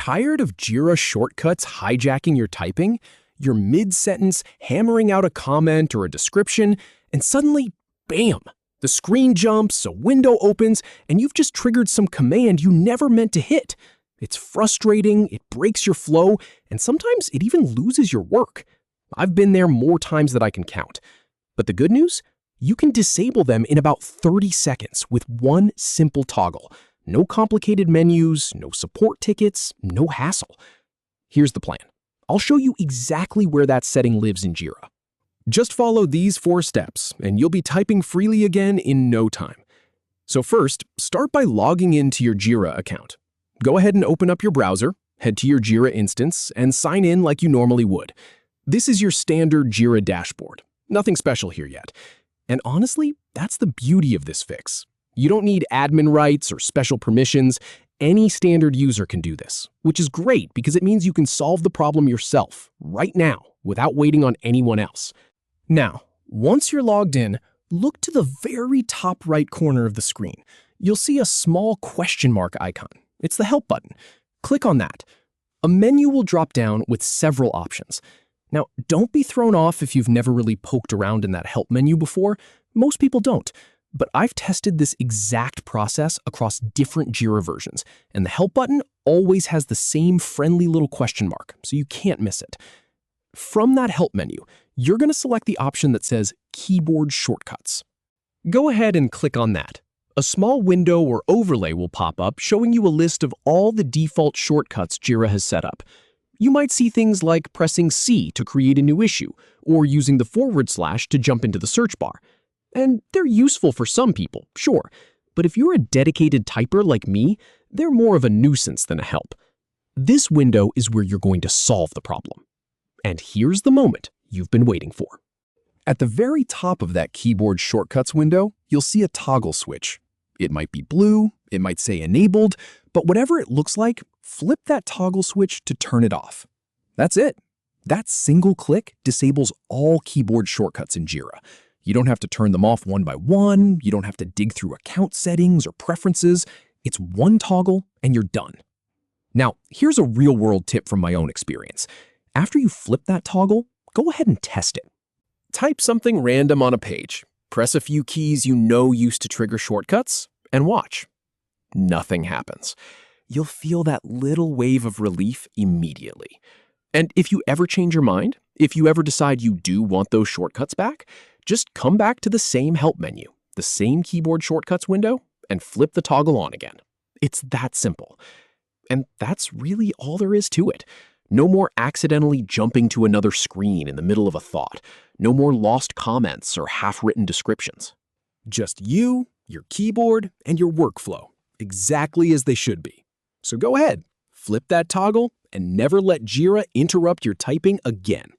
Tired of Jira shortcuts hijacking your typing? You're mid-sentence hammering out a comment or a description, and suddenly, bam! The screen jumps, a window opens, and you've just triggered some command you never meant to hit. It's frustrating, it breaks your flow, and sometimes it even loses your work. I've been there more times than I can count. But the good news? You can disable them in about 30 seconds with one simple toggle. No complicated menus, no support tickets, no hassle. Here's the plan. I'll show you exactly where that setting lives in Jira. Just follow these 4 steps, and you'll be typing freely again in no time. So first, start by logging into your Jira account. Go ahead and open up your browser, head to your Jira instance, and sign in like you normally would. This is your standard Jira dashboard. Nothing special here yet. And honestly, that's the beauty of this fix. You don't need admin rights or special permissions. Any standard user can do this, which is great because it means you can solve the problem yourself, right now, without waiting on anyone else. Now, once you're logged in, look to the very top right corner of the screen. You'll see a small question mark icon. It's the Help button. Click on that. A menu will drop down with several options. Now, don't be thrown off if you've never really poked around in that Help menu before. Most people don't. But I've tested this exact process across different Jira versions, and the Help button always has the same friendly little question mark, so you can't miss it. From that Help menu, you're going to select the option that says Keyboard Shortcuts. Go ahead and click on that. A small window or overlay will pop up showing you a list of all the default shortcuts Jira has set up. You might see things like pressing C to create a new issue, or using the / to jump into the search bar. And they're useful for some people, sure, but if you're a dedicated typer like me, they're more of a nuisance than a help. This window is where you're going to solve the problem. And here's the moment you've been waiting for. At the very top of that Keyboard Shortcuts window, you'll see a toggle switch. It might be blue, it might say enabled, but whatever it looks like, flip that toggle switch to turn it off. That's it. That single click disables all keyboard shortcuts in Jira. You don't have to turn them off one by one, you don't have to dig through account settings or preferences. It's one toggle and you're done. Now, here's a real-world tip from my own experience. After you flip that toggle, go ahead and test it. Type something random on a page, press a few keys you know used to trigger shortcuts, and watch. Nothing happens. You'll feel that little wave of relief immediately. And if you ever change your mind, if you ever decide you do want those shortcuts back, just come back to the same Help menu, the same Keyboard Shortcuts window, and flip the toggle on again. It's that simple. And that's really all there is to it. No more accidentally jumping to another screen in the middle of a thought. No more lost comments or half-written descriptions. Just you, your keyboard, and your workflow, exactly as they should be. So go ahead, flip that toggle, and never let Jira interrupt your typing again.